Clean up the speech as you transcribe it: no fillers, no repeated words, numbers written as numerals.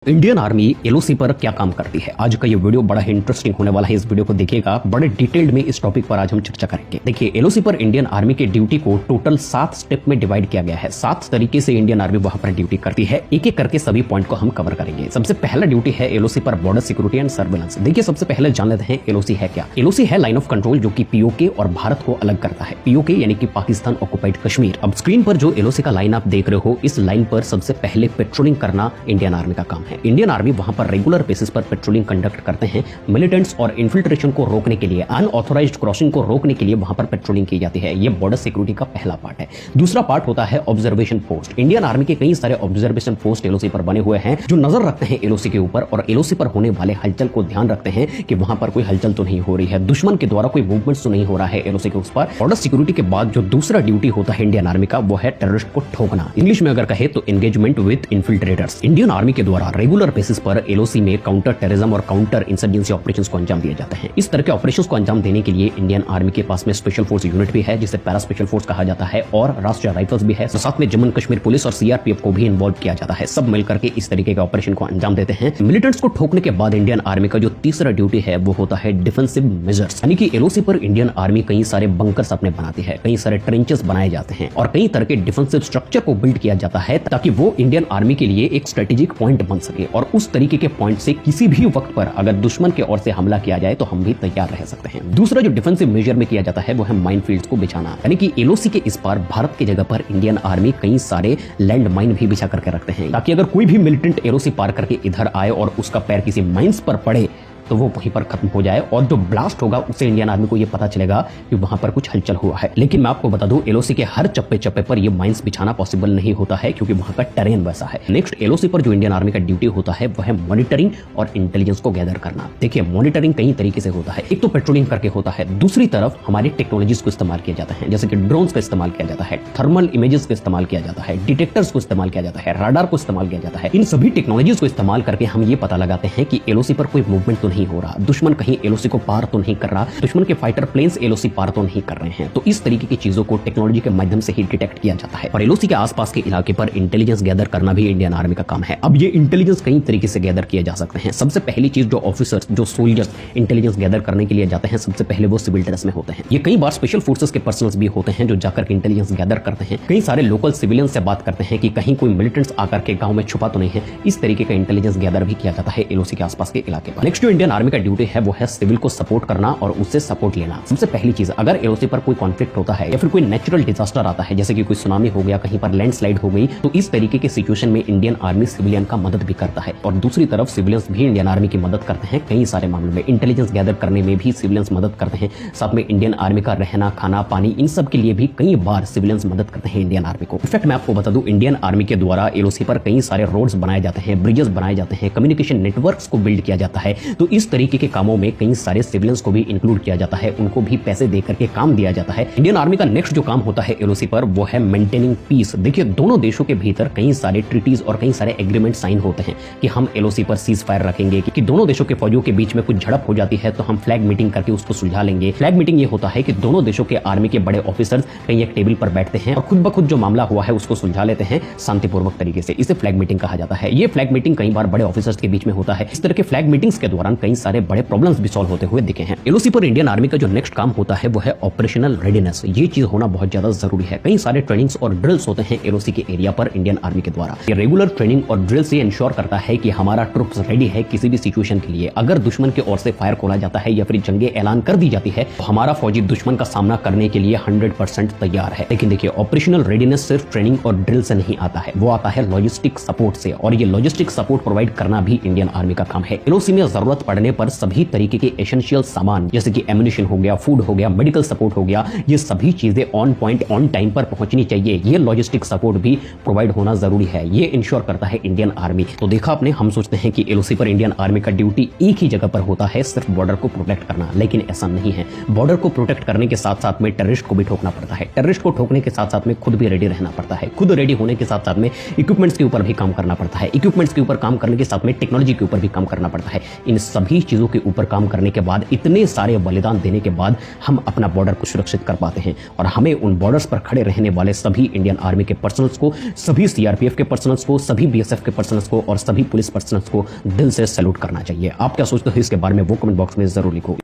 Indian army LOC पर क्या काम करती है, आज का ये वीडियो बड़ा ही इंटरेस्टिंग होने वाला है। इस वीडियो को देखिएगा, बड़े डिटेल्ड में इस टॉपिक पर आज हम चर्चा करेंगे। देखिए, एलओसी पर इंडियन आर्मी की ड्यूटी को टोटल 7 स्टेप में डिवाइड किया गया है। 7 तरीके से इंडियन आर्मी वहां पर ड्यूटी करती है। एक एक करके सभी पॉइंट को हम कवर करेंगे। सबसे पहला ड्यूटी है एलओसी पर बॉर्डर सिक्योरिटी एंड सर्वेलेंस। देखिए, सबसे पहले जान लेते हैं एलओसी है क्या। एलओसी है लाइन ऑफ कंट्रोल जो कि पीओके और भारत को अलग करता है। पीओके यानी कि पाकिस्तान ऑक्युपाइड कश्मीर। अब स्क्रीन पर जो एलओसी का लाइन आप देख रहे हो, इस लाइन पर सबसे पहले पेट्रोलिंग करना इंडियन आर्मी का काम है। इंडियन आर्मी पर रेगुलर बेसिस पर पेट्रोलिंग कंडक्ट करते हैं। मिलिटेंट्स और इन्फिल्ट्रेशन को रोकने के लिए, अनऑथोराइज्ड क्रॉसिंग को रोकने के लिए वहां पर पेट्रोलिंग की जाती है। ये बॉर्डर सिक्योरिटी का पहला पार्ट है। दूसरा पार्ट होता है ऑब्जर्वेशन पोस्ट। इंडियन आर्मी के कई सारे ऑब्जर्वेशन पोस्ट एलओसी पर बने हुए हैं जो नजर रखते हैं एलओसी के ऊपर और एलओसी पर होने वाले हलचल को ध्यान रखते हैं कि वहां पर कोई हलचल तो नहीं हो रही है, दुश्मन के द्वारा कोई मूवमेंट तो नहीं हो रहा है एलओसी के उस पर। बॉर्डर सिक्योरिटी के बाद जो दूसरा ड्यूटी होता है इंडियन आर्मी का, वो है टेररिस्ट को ठोकना। इंग्लिश में अगर कहे तो engagement with infiltrators. Indian army के द्वारा रेगुलर बेसिस पर एलओसी में काउंटर टेररिज्म और काउंटर इंसर्जेंसी ऑपरेशंस को अंजाम दिए जाते हैं। इस तरह के ऑपरेशंस को अंजाम देने के लिए इंडियन आर्मी के पास में स्पेशल फोर्स यूनिट भी है जिसे पैरा स्पेशल फोर्स कहा जाता है, और राष्ट्रीय राइफल्स भी है। साथ में जम्मू कश्मीर पुलिस और सीआरपीएफ को भी इन्वॉल्व किया जाता है। सब मिलकर के इस तरीके के ऑपरेशन को अंजाम देते हैं। मिलिटेंट्स को ठोकने के बाद इंडियन आर्मी का जो तीसरा ड्यूटी है वो होता है डिफेंसिव मेजर्स। यानी कि एलओसी पर इंडियन आर्मी कई सारे बंकर्स अपने बनाती है, कई सारे ट्रेंचेस बनाए जाते हैं और कई तरह के डिफेंसिव स्ट्रक्चर को बिल्ड किया जाता है ताकि वो इंडियन आर्मी के लिए एक स्ट्रेटेजिक पॉइंट बन सके और उस तरीके के पॉइंट से किसी भी वक्त पर अगर दुश्मन के ओर से हमला किया जाए तो हम भी तैयार रह सकते हैं। दूसरा जो डिफेंसिव मेजर में किया जाता है वो है माइनफील्ड्स को बिछाना। यानी कि एलओसी के इस पार भारत की जगह पर इंडियन आर्मी कई सारे लैंड माइन भी बिछा करके रखते हैं ताकि अगर कोई भी मिलिटेंट एलओसी पार करके इधर आए और उसका पैर किसी माइंस पर पड़े तो वो वहीं पर खत्म हो जाए और जो ब्लास्ट होगा उससे इंडियन आर्मी को ये पता चलेगा कि वहां पर कुछ हलचल हुआ है। लेकिन मैं आपको बता दूं, एलओसी के हर चप्पे चप्पे पर ये माइंस बिछाना पॉसिबल नहीं होता है क्योंकि वहां का टेरेन वैसा है। नेक्स्ट एलओसी पर जो इंडियन आर्मी का ड्यूटी होता है वह है मॉनिटरिंग और इंटेलिजेंस को गैदर करना। देखिए, मॉनिटरिंग कई तरीके से होता है। एक तो पेट्रोलिंग करके होता है, दूसरी तरफ हमारी टेक्नोलॉजीज को इस्तेमाल किया जाता है, जैसे कि ड्रोन्स का इस्तेमाल किया जाता है, थर्मल इमेजेस का इस्तेमाल किया जाता है, डिटेक्टर्स को इस्तेमाल किया जाता है, राडार को इस्तेमाल किया जाता है। इन सभी टेक्नोलॉजीज को इस्तेमाल करके हम ये पता लगाते हैं कि एलओसी पर कोई मूवमेंट तो नहीं हो रहा, दुश्मन कहीं एलओसी को पार तो नहीं कर रहा, दुश्मन के फाइटर प्लेन्स एलओसी पार तो नहीं कर रहे हैं। तो इस तरीके की चीजों को टेक्नोलॉजी के माध्यम से ही डिटेक्ट किया जाता है। और एलओसी के आसपास के इलाके पर इंटेलिजेंस गैदर करना भी इंडियन आर्मी का काम है। अब ये इंटेलिजेंस कई तरीके से गैदर किए जा सकते हैं। सबसे पहली चीज, जो ऑफिसर्स, जो सोल्जर्स इंटेलिजेंस गैदर करने के लिए जाते हैं, सबसे पहले वो सिविल ड्रेस में होते हैं। ये कई बार स्पेशल फोर्सेस के पर्सनल्स भी होते हैं जो जाकर के इंटेलिजेंस गैदर करते हैं। कई सारे लोकल सिविलियन से बात करते हैं कि कहीं कोई मिलिटेंट्स आकर के गांव में छुपा तो नहीं है। इस तरीके का इंटेलिजेंस गैदर भी किया जाता है एलओसी के आसपास के इलाके पर। नेक्स्ट जो इंडियन आर्मी का ड्यूटी है वो है सिविल को सपोर्ट करना और उससे सपोर्ट लेना। सबसे पहली चीज, अगर एलओसी पर कोई कॉन्फ्लिक्ट होता है या फिर कोई नेचुरल डिजास्टर आता है, जैसे कि कोई सुनामी हो गया, कहीं पर लैंडस्लाइड हो गई, तो इस तरीके के सिचुएशन में इंडियन आर्मी सिविलियन का मदद भी करता है और दूसरी तरफ सिविलियंस भी इंडियन आर्मी की मदद करते हैं कई सारे मामलों में। इंटेलिजेंस गैदर करने में भी सिविलियंस मदद करते हैं। साथ में इंडियन आर्मी का रहना, खाना, पानी, इन सब के लिए भी कई बार सिविलियंस मदद करते हैं इंडियन आर्मी को। इनफैक्ट मैं आपको बता दूं, इंडियन आर्मी के द्वारा एलओसी पर कई सारे रोड्स बनाए जाते हैं, ब्रिजेस बनाए जाते हैं, कम्युनिकेशन नेटवर्क्स को बिल्ड किया जाता है। तो इस तरीके के कामों में कई सारे सिविलियंस को भी इंक्लूड किया जाता है, उनको भी पैसे दे करके काम दिया जाता है। इंडियन आर्मी का नेक्स्ट जो काम होता है एलओसी पर वो है मेंटेनिंग पीस। देखिए, दोनों देशों के भीतर कई सारे ट्रीटीज और कई सारे एग्रीमेंट साइन होते हैं कि हम एलओसी पर सीज फायर रखेंगे, कि दोनों देशों के फौजियों के बीच में कुछ झड़प हो जाती है तो हम फ्लैग मीटिंग करके उसको सुलझा लेंगे। फ्लैग मीटिंग ये होता है कि दोनों देशों के आर्मी के बड़े ऑफिसर्स कहीं एक टेबल पर बैठते हैं और खुद ब खुद जो मामला हुआ है उसको सुलझा लेते हैं शांतिपूर्वक तरीके से। इसे फ्लैग मीटिंग कहा जाता है। ये फ्लैग मीटिंग कई बार बड़े ऑफिसर्स के बीच में होता है। इस तरह के फ्लैग मीटिंग्स के दौरान कई सारे बड़े प्रॉब्लम्स भी सॉल्व होते हुए दिखे हैं। एलओसी पर इंडियन आर्मी का जो नेक्स्ट काम होता है वो है ऑपरेशनल रेडीनेस। ये चीज होना बहुत ज्यादा जरूरी है। कई सारे ट्रेनिंग्स और ड्रिल्स होते हैं एलओसी के एरिया पर इंडियन आर्मी के द्वारा। ये रेगुलर ट्रेनिंग और ड्रिल से इंश्योर करता है कि हमारा ट्रुप्स रेडी है किसी भी सिचुएशन के लिए। अगर दुश्मन की ओर से फायर खोला जाता है या फिर जंगे ऐलान कर दी जाती है तो हमारा फौजी दुश्मन का सामना करने के लिए 100% तैयार है। लेकिन देखिए, ऑपरेशनल रेडीनेस सिर्फ ट्रेनिंग और ड्रिल से नहीं आता है, वो आता है लॉजिस्टिक सपोर्ट से, और ये लॉजिस्टिक सपोर्ट प्रोवाइड करना भी इंडियन आर्मी का काम है। एलओसी में जरूरत पड़ने पर सभी तरीके के एसेंशियल सामान, जैसे कि एम्युनिशन हो गया, फूड हो गया, मेडिकल सपोर्ट हो गया, ये सभी चीजें ऑन पॉइंट, ऑन टाइम पर पहुंचनी चाहिए। ये लॉजिस्टिक सपोर्ट भी प्रोवाइड होना जरूरी है। ये इंश्योर करता है इंडियन आर्मी। तो देखा आपने, हम सोचते हैं कि एलओसी पर इंडियन आर्मी का ड्यूटी एक ही जगह पर होता है, सिर्फ बॉर्डर को प्रोटेक्ट करना, लेकिन ऐसा नहीं है। बॉर्डर को प्रोटेक्ट करने के साथ साथ में टेररिस्ट को भी ठोकना पड़ता है। टेररिस्ट को ठोकने के साथ साथ में खुद भी रेडी रहना पड़ता है। खुद रेडी होने के साथ साथ में इक्विपमेंट्स के ऊपर भी काम करना पड़ता है। इक्विपमेंट्स के ऊपर काम करने के साथ में टेक्नोलॉजी के ऊपर भी काम करना पड़ता है। इन सब सभी चीजों के ऊपर काम करने के बाद, इतने सारे बलिदान देने के बाद हम अपना बॉर्डर को सुरक्षित कर पाते हैं। और हमें उन बॉर्डर्स पर खड़े रहने वाले सभी इंडियन आर्मी के पर्सनल्स को, सभी सीआरपीएफ के पर्सनल्स को, सभी बीएसएफ के पर्सनल्स को और सभी पुलिस पर्सनल्स को दिल से सैल्यूट करना चाहिए। आप क्या सोचते हो इसके बारे में वो कमेंट बॉक्स में जरूर लिखो।